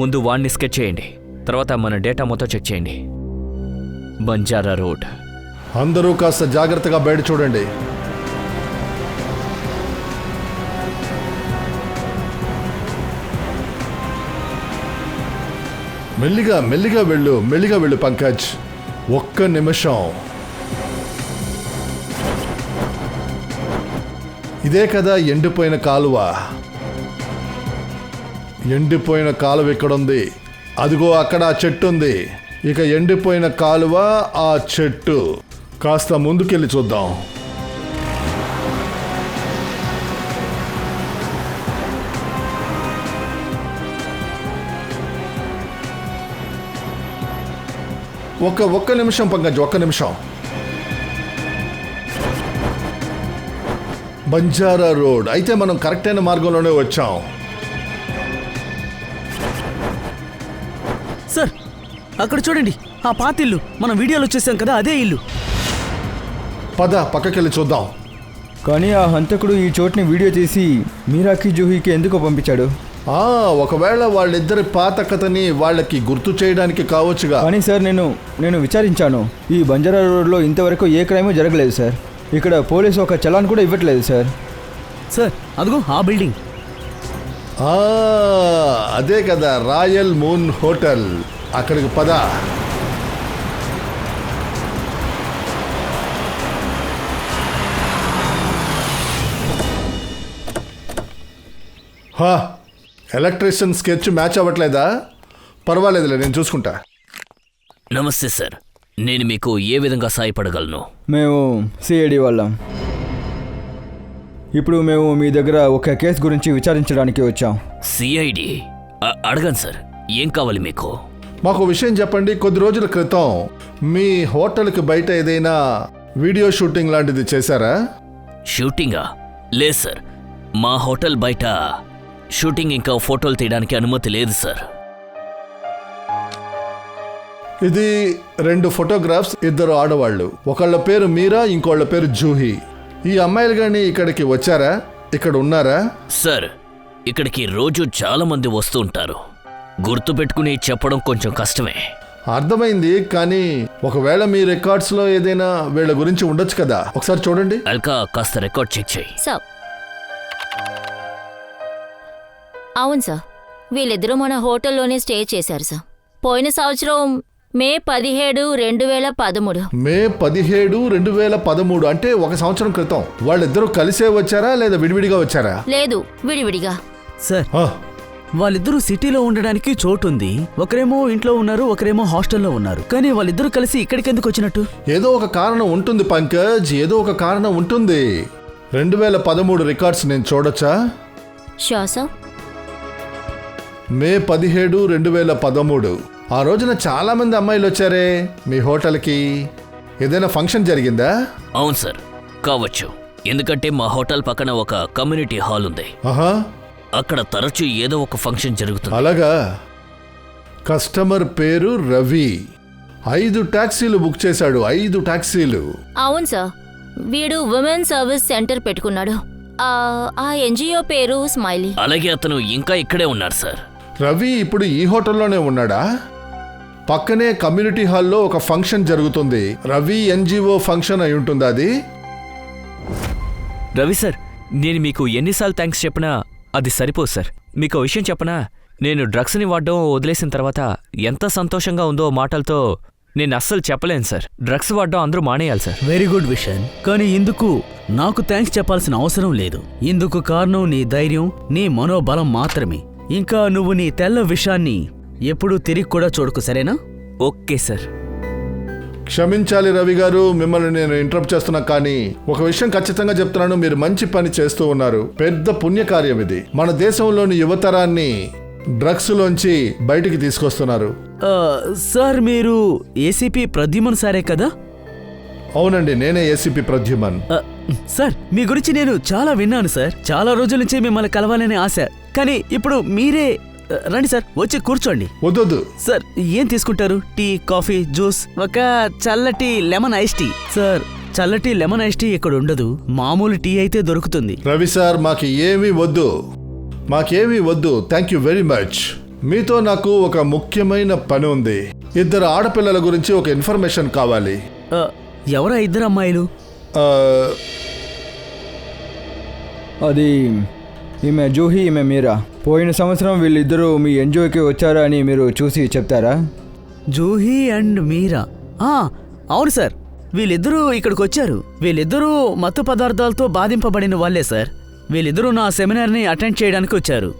ముందు వాడిని స్కెచ్ చేయండి, తర్వాత మన డేటా మొత్తం చెక్ చేయండి. బంజారా రోడ్. అందరూ కాస్త జాగ్రత్తగా బయట చూడండి. మెల్లిగా వెళ్ళు పంకజ్. ఒక్క నిమిషం. ఇదే కదా ఎండిపోయిన కాలువ. ఎండిపోయిన కాలువ ఎక్కడుంది? అదిగో అక్కడ ఆ చెట్టు ఉంది. ఇక ఎండిపోయిన కాలువ, ఆ చెట్టు. కాస్త ముందుకెళ్ళి చూద్దాం. ఒక్క నిమిషం పంకజ్, ఒక్క నిమిషం. బంజారా రోడ్ అయితే మనం కరెక్ట్ అయిన మార్గంలోనే వచ్చాం. సార్, అక్కడ చూడండి, ఆ పాత ఇల్లు. మనం వీడియోలో చూసాం కదా, అదే ఇల్లు. పద పక్కకెళ్ళి చూద్దాం. కానీ ఆ హంతకుడు ఈ చోటుని వీడియో తీసి మీరాకి జూహీకి ఎందుకు పంపించాడు? ఒకవేళ వాళ్ళిద్దరి పాత కథని వాళ్ళకి గుర్తు చేయడానికి కావచ్చుగా. కానీ సార్, నేను విచారించాను. ఈ బంజారా రోడ్లో ఇంతవరకు ఏ క్రైమ్ జరగలేదు సార్. ఇక్కడ పోలీసు ఒక చలాన్ కూడా ఇవ్వట్లేదు సార్. సార్, అదిగో ఆ బిల్డింగ్. అదే కదా రాయల్ మూన్ హోటల్. అక్కడికి పద. ఎలక్ట్రీషియన్ స్కెచ్ మ్యాచ్ అవ్వట్లేదా? పర్వాలేదులే, నేను చూసుకుంటా. నమస్తే సార్, నేను మీకు ఏ విధంగా సాయపడగలను? మేము సిఐడి వాళ్ళం. ఇప్పుడు మేము మీ దగ్గర ఒక కేసు గురించి విచారించడానికి వచ్చాం. సిఐడి? అడగండి సార్, ఏం కావాలి మీకు? మాకు విషయం చెప్పండి. కొద్ది రోజుల క్రితం మీ హోటల్కి బయట ఏదైనా వీడియో షూటింగ్ లాంటిది చేశారా? షూటింగా? లేదు సార్, మా హోటల్ బయట షూటింగ్ ఇంకా ఫోటోలు తీయడానికి అనుమతి లేదు సార్. ఇది 2 ఫోటోగ్రాఫ్స్, 2 ఆడవాళ్ళు. ఒకళ్ళ పేరు మీరా, ఇంకోళ్ళ పేరు జూహీ. ఈ అమ్మాయిలు కానీ ఇక్కడికి వచ్చారా? ఇక్కడ ఉన్నారా? సార్, ఇక్కడికి రోజు చాలా మంది వస్తూ ఉంటారు. గుర్తుపెట్టుకుని చెప్పడం కొంచెం కష్టమే. అర్థమైంది, కానీ ఒకవేళ మీ రికార్డ్స్లో ఏదైనా వీళ్ళ గురించి ఉండొచ్చు కదా, ఒకసారి చూడండి. అల్కా కాస్త రికార్డ్ చెక్ చేయి. సార్ అవును సార్, వీళ్ళిద్దరూ మన హోటల్లోనే స్టే చేశారు సార్. పోయిన సంవత్సరం మే 17, 2013. మే 17, 2013 అంటే ఒక సంవత్సరం క్రితం. వాళ్ళిద్దరూ కలిసే వచ్చారా లేదా విడివిడిగా వచ్చారా? లేదు, విడివిడిగా. సార్ ఆ, వాళ్ళిద్దరూ సిటీలో ఉండడానికి చోటుంది. ఒకరేమో ఇంట్లో ఉన్నారు, ఒకరేమో హాస్టల్లో ఉన్నారు. కానీ వాళ్ళిద్దరూ కలిసి ఇక్కడికి ఎందుకు వచ్చినట్టు? ఏదో ఒక కారణం ఉంటుంది పంకజ్, ఏదో ఒక కారణం ఉంటుంది. 2013 రికార్డ్స్ నేను చూడొచ్చా? షా సార్. మే 17, 2013 ఆ రోజున చాలా మంది అమ్మాయిలు వచ్చారే మీ హోటల్కి. ఏదైనా ఫంక్షన్ జరిగిందా? అవును సార్, కావచ్చు. ఎందుకంటే మా హోటల్ పక్కన ఒక కమ్యూనిటీ హాల్ ఉంది. ఆహా, అక్కడ తరచూ ఏదో ఒక ఫంక్షన్ జరుగుతుంది. అలాగా. కస్టమర్ పేరు రవి. 5 టాక్సీలు బుక్ చేశాడు, 5 టాక్సీలు. అవును సార్, వీడు ఉమెన్ సర్వీస్ సెంటర్ పెట్టుకున్నాడు. ఆ ఎన్జిఓ పేరు స్మైలీ. అలాగే అతను ఇంకా ఇక్కడే ఉన్నారు సార్. రవి ఇప్పుడు ఈ హోటల్లోనే ఉన్నాడా? పక్కనే కమ్యూనిటీ హాల్లో ఒక ఫంక్షన్ జరుగుతుంది. రవి ఎన్జిఓ ఫంక్షన్ అయి ఉంటుంది అది. రవి సార్, నేను మీకు ఎన్నిసార్లు థ్యాంక్స్ చెప్పినా అది సరిపోదు సార్. మీకు ఓ విషయం చెప్పనా? నేను డ్రగ్స్ని వాడడం వదిలేసిన తర్వాత ఎంత సంతోషంగా ఉందో మాటలతో నేను అస్సలు చెప్పలేను సార్. డ్రగ్స్ వాడడం అందరూ మానేయాలి సార్. Very good vision. కానీ ఇందుకు నాకు థ్యాంక్స్ చెప్పాల్సిన అవసరం లేదు. ఇందుకు కారణం నీ ధైర్యం, నీ మనోబలం మాత్రమే. ఇంకా నువ్వు నీ తెల్ల విషయాన్ని ఎప్పుడూ తిరిగి కూడా చూడకు, సరేనా? Okay sir. క్షమించాలి రవి గారు, మిమ్మల్ని నేను ఇంటరప్ట్ చేస్తున్నా, కానీ ఒక విషయం ఖచ్చితంగా చెప్తున్నాను, మీరు మంచి పని చేస్తూ ఉన్నారు. పెద్ద పుణ్యకార్యం ఇది. మన దేశంలోని యువతరాన్ని డ్రగ్స్ లోంచి బయటికి తీసుకొస్తున్నారు. సార్, మీరు ఏసీపీ ప్రద్యుమన్ సారే కదా? అవునండి, నేనే ఏసీపీ ప్రద్యుమన్. సార్, మీ గురించి నేను చాలా విన్నాను సార్. చాలా రోజుల నుంచి మిమ్మల్ని కలవాలని ఆశ. కానీ ఇప్పుడు మీరే రండి సార్, వచ్చి కూర్చోండి. వద్దొద్దు సార్, ఏం తీసుకుంటారు? టీ, కాఫీ, జ్యూస్, ఒక చల్లటి లెమన్ ఐస్ టీ. సార్, చల్లటి లెమన్ ఐస్ టీ ఇక్కడ ఉండదు. మామూలు టీ అయితే దొరుకుతుంది. రవి సార్, మాకేమీ వద్దు. Thank you very much. మీతో నాకు ఒక ముఖ్యమైన పని ఉంది. 2 ఆడపిల్లల గురించి ఒక ఇన్ఫర్మేషన్ కావాలి. ఎవరా 2 అమ్మాయిలు? ఆ, అది ఈమె జూహీ, ఈమె మీరా. పోయిన సంవత్సరం వీళ్ళిద్దరూ మీ ఎన్జిఓకి వచ్చారా అని మీరు చూసి చెప్తారా? జూహీ అండ్ మీరా? అవును సార్, వీళ్ళిద్దరూ ఇక్కడికి వచ్చారు. వీళ్ళిద్దరూ మత్తు పదార్థాలతో బాధింపబడిన వాళ్ళే సార్. వీళ్ళిద్దరూ నా సెమినార్ని అటెండ్ చేయడానికి వచ్చారు.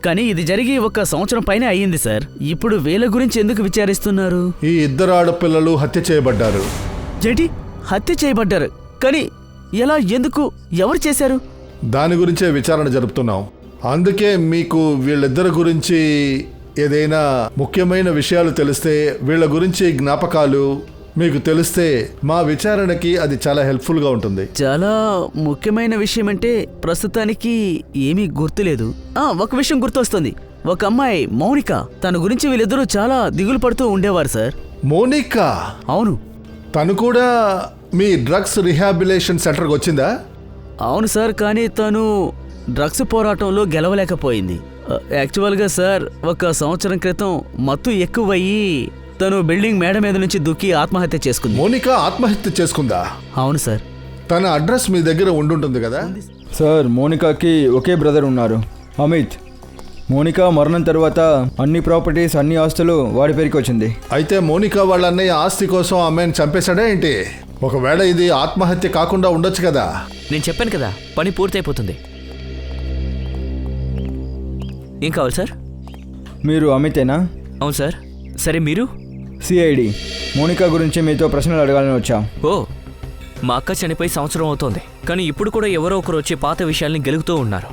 కానీ ఇది జరిగి 1 సంవత్సరం పైన అయ్యింది సార్. ఇప్పుడు వీళ్ళ గురించి ఎందుకు విచారిస్తున్నారు? ఈ 2 ఆడపిల్లలు హత్య చేయబడ్డారు. జేటి, హత్య చేయబడ్డారు? కానీ ఎలా, ఎందుకు, ఎవరు చేశారు? దాని గురించే విచారణ జరుపుతున్నాం. అందుకే మీకు వీళ్ళిద్దరి గురించి ఏదైనా ముఖ్యమైన విషయాలు తెలిస్తే, వీళ్ళ గురించి జ్ఞాపకాలు మీకు తెలిస్తే మా విచారణకి అది చాలా హెల్ప్ఫుల్గా ఉంటుంది. చాలా ముఖ్యమైన విషయం అంటే ప్రస్తుతానికి ఏమీ గుర్తులేదు. ఒక విషయం గుర్తొస్తుంది. ఒక అమ్మాయి మౌనిక, తన గురించి వీళ్ళిద్దరూ చాలా దిగులు పడుతూ ఉండేవారు సార్. మోనికా? అవును. తను కూడా మీ డ్రగ్స్ రిహాబిలేషన్ సెంటర్కి వచ్చిందా? అవును సార్, కానీ తను డ్రగ్స్ పోరాటంలో గెలవలేకపోయింది. యాక్చువల్గా సార్, 1 సంవత్సరం క్రితం మత్తు ఎక్కువయ్యి తను బిల్డింగ్ మేడ మీద నుంచి దూకి ఆత్మహత్య చేసుకుంది. మోనికా ఆత్మహత్య చేసుకుందా? అవును సార్. తన అడ్రస్ మీ దగ్గర ఉండుంటుంది కదా? సార్, మోనికాకి ఒకే బ్రదర్ ఉన్నారు, అమిత్. మోనికా మరణం తర్వాత అన్ని ప్రాపర్టీస్, అన్ని ఆస్తులు వాడి పేరుకి వచ్చింది. అయితే మోనికా వాళ్ళ అన్నయ్య ఆస్తి కోసం అమ్మాయిని చంపేశాడా ఏంటి? ఒకవేళ ఇది ఆత్మహత్య కాకుండా ఉండొచ్చు కదా? నేను చెప్పాను కదా, పని పూర్తయిపోతుంది. ఏం కావాలి సార్? మీరు అమితేనా? అవును సార్. సరే, మీరు? సిఐడి. మోనికా గురించి మీతో ప్రశ్నలు అడగాలని వచ్చాం. ఓ, మా అక్క చనిపోయి సంవత్సరం అవుతోంది. కానీ ఇప్పుడు కూడా ఎవరో ఒకరు వచ్చి పాత విషయాల్ని గెలుగుతూ ఉన్నారు.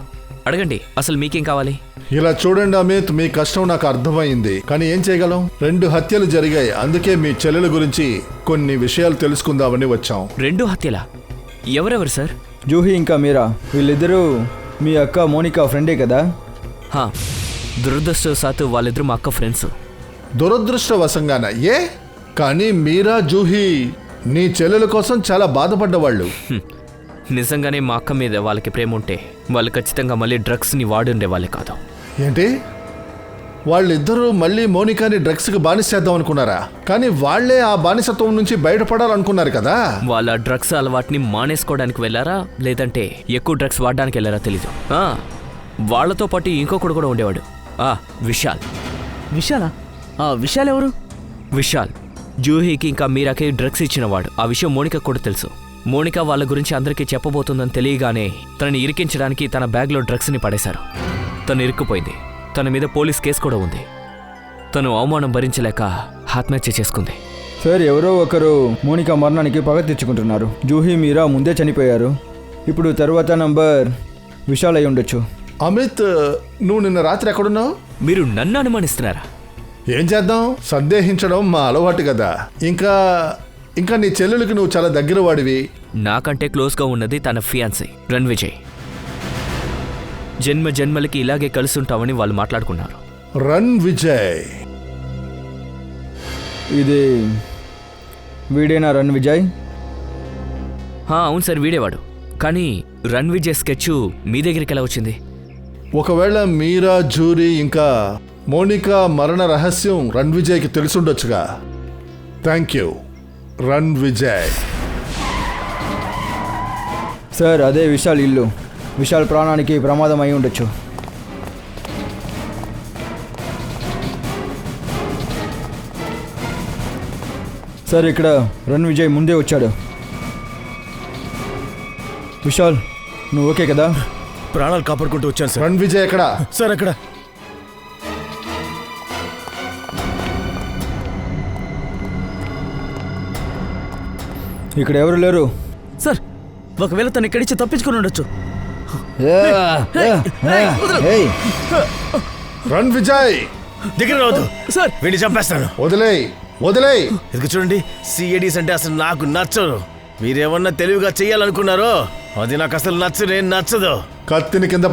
అడగండి, అసలు మీకేం కావాలి? ఇలా చూడండి అమిత్, మీ కష్టం నాకు అర్థమైంది, కానీ ఏం చేయగలం? 2 హత్యలు జరిగాయి. అందుకే మీ చెల్లెల గురించి కొన్ని విషయాలు తెలుసుకుందామని వచ్చాం. 2 హత్యలా? ఎవరెవరు సార్? జూహీ ఇంకా మీరా. వీళ్ళిద్దరూ మీ అక్క మోనికా ఫ్రెండే కదా? దురదృష్టవశాత్తు వాళ్ళిద్దరూ మా అక్క ఫ్రెండ్స్. దురదృష్టవశంగాన? ఏ? కానీ మీరా, జూహీ నీ చెల్లెల కోసం చాలా బాధపడ్డవాళ్ళు. నిజంగానే మా అక్క మీద వాళ్ళకి ప్రేమ ఉంటే వాళ్ళు ఖచ్చితంగా మళ్ళీ డ్రగ్స్ని వాడుండే వాళ్ళే కాదు. ఏంటి? వాళ్ళిద్దరూ మళ్ళీ మోనికాని డ్రగ్స్కి బానిసేద్దాం అనుకున్నారా? కానీ వాళ్లే ఆ బానిసత్వం నుంచి బయటపడాలనుకున్నారు కదా. వాళ్ళ డ్రగ్స్ అలవాటుని మానేసుకోవడానికి వెళ్ళారా లేదంటే ఎక్కువ డ్రగ్స్ వాడడానికి వెళ్ళారా తెలీదు. వాళ్లతో పాటు ఇంకొకడు కూడా ఉండేవాడు, విశాల్. విశాలా? విశాల్ ఎవరు? విశాల్ జూహీకి ఇంకా మీరాకి డ్రగ్స్ ఇచ్చినవాడు. ఆ విషయం మోనికా కూడా తెలుసు. మోనికా వాళ్ళ గురించి అందరికీ చెప్పబోతుందని తెలియగానే తనని ఇరికించడానికి తన బ్యాగ్లో డ్రగ్స్ని పడేశారు. తను ఇరుక్కుపోయింది. తన మీద పోలీస్ కేసు కూడా ఉంది. తను అవమానం భరించలేక ఆత్మహత్య చేసుకుంది. సార్, ఎవరో ఒకరు మోనికా మరణానికి పగ తెచ్చుకుంటున్నారు. జూహీ, మీరా ముందే చనిపోయారు. ఇప్పుడు తర్వాత నంబర్ విశాల్ అయి ఉండొచ్చు. అమిత్, నువ్వు నిన్న రాత్రి ఎక్కడున్నావు? మీరు నన్ను అనుమానిస్తున్నారా? ఏం చేద్దాం, సందేహించడం మా అలవాటు కదా. ఇంకా నీ చెల్లెలకి నువ్వు చాలా దగ్గర వాడివి. నాకంటే క్లోజ్గా ఉన్నది తన ఫియాన్సీ రణ్విజయ్. జన్మ జన్మలకి ఇలాగే కలుసుంటామని వాళ్ళు మాట్లాడుకున్నారు. రణ్విజయ్? ఇది వీడేనా రణ్విజయ్? అవును సార్, వీడేవాడు. కానీ రణ్విజయ్ స్కెచ్ మీ దగ్గరికి ఎలా వచ్చింది? ఒకవేళ మీరా, జూరీ ఇంకా మోనికా మరణ రహస్యం రణ్విజయ్కి తెలుసుండొచ్చుగా. Thank you Ranvijay. సార్, అదే విశాల్ ఇల్లు. విశాల్ ప్రాణానికి ప్రమాదం అయి ఉండొచ్చు. సార్, ఇక్కడ రణ్విజయ్ ముందే వచ్చాడు. విశాల్, నువ్వు ఓకే కదా? ప్రాణాలు కాపాడుకుంటూ వచ్చాను సార్. రణ్విజయ్ ఎక్కడ? సార్ అక్కడ. ఇక్కడ ఎవరు లేరు. సార్, ఒకవేళ తను ఇక్కడి నుంచి తప్పించుకుని ఉండొచ్చు. రణ్విజయ్ దగ్గర రావద్దు సార్. వీడిని చంపేస్తాను. వదిలేయ్. ఇది చూడండి, సిఐడీస్ అంటే అసలు నాకు నచ్చదు. మీరేమన్నా తెలివిగా చెయ్యాలనుకున్నారో అది నాకు అసలు నచ్చదు. కత్తి కింద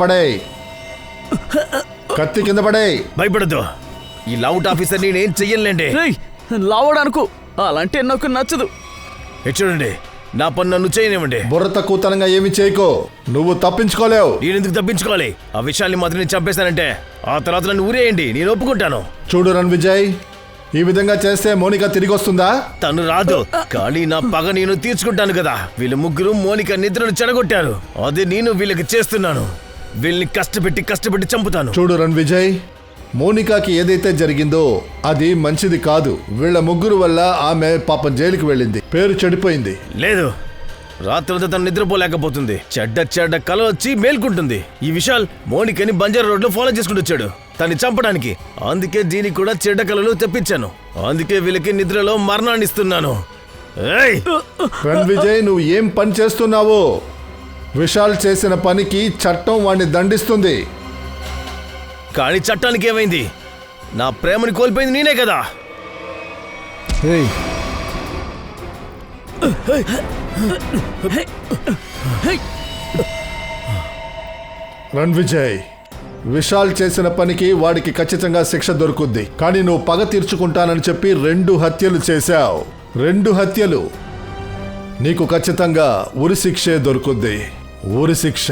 పడేయ్. భయపడద్దు. ఈ లౌట్ ఆఫీసర్ నేనేం చెయ్యలేండి. లావడానుకు అలాంటి నాకు నచ్చదు. చూడండి, నా పని నన్ను చేయనివ్వండి. బుర్ర తక్కువతనంగా ఏమి చేయకో. నువ్వు తప్పించుకోలేవు. నేనెందుకు తప్పించుకోవాలి? ఆ విషయాన్ని మాత్రం నేను చంపేశానంటే ఆ తర్వాత నన్ను ఊరేయండి, నేను ఒప్పుకుంటాను. చూడు రణ్విజయ్, ఈ విధంగా చేస్తే మోనికా తిరిగి వస్తుందా? తను రాదు, కానీ నా పగ నేను తీర్చుకుంటాను కదా. వీళ్ళు ముగ్గురు మోనికా నిద్రను చెడగొట్టారు. అదే నేను వీళ్ళకి చేస్తున్నాను. వీళ్ళని కష్టపెట్టి చంపుతాను. చూడు రణ్విజయ్, మోనికాకి ఏదైతే జరిగిందో అది మంచిది కాదు. వీళ్ళ ముగ్గురు వల్ల ఆమె పాపం జైలుకి వెళ్ళింది, పేరు చెడిపోయింది. లేదు, రాత్రంతా తను నిద్రపోలేకపోతుంది. చెడ్డ కల వచ్చి మేల్కుంటుంది. ఈ విశాల్ మోనికని బంజారా రోడ్ లో ఫాలో చేసుకుంటూ వచ్చాడు తన్ని చంపడానికి. అందుకే దీనికి కూడా చెడ్డ కలలు తెప్పించాను. అందుకే వీళ్ళకి నిద్రలో మరణాన్ని ఇస్తున్నాను. రణ్విజయ్, నువ్వు ఏం పని చేస్తున్నావు? విశాల్ చేసిన పనికి చట్టం వాణ్ణి దండిస్తుంది. కానీ చట్టానికి ఏమైంది? నా ప్రేమని కోల్పోయింది నేనే కదా. రణ్విజయ్, విశాల్ చేసిన పనికి వాడికి ఖచ్చితంగా శిక్ష దొరుకుద్ది. కానీ నువ్వు పగ తీర్చుకుంటానని చెప్పి 2 హత్యలు చేశావు. 2 హత్యలు. నీకు ఖచ్చితంగా ఉరి శిక్షే దొరుకుద్ది. ఉరి శిక్ష.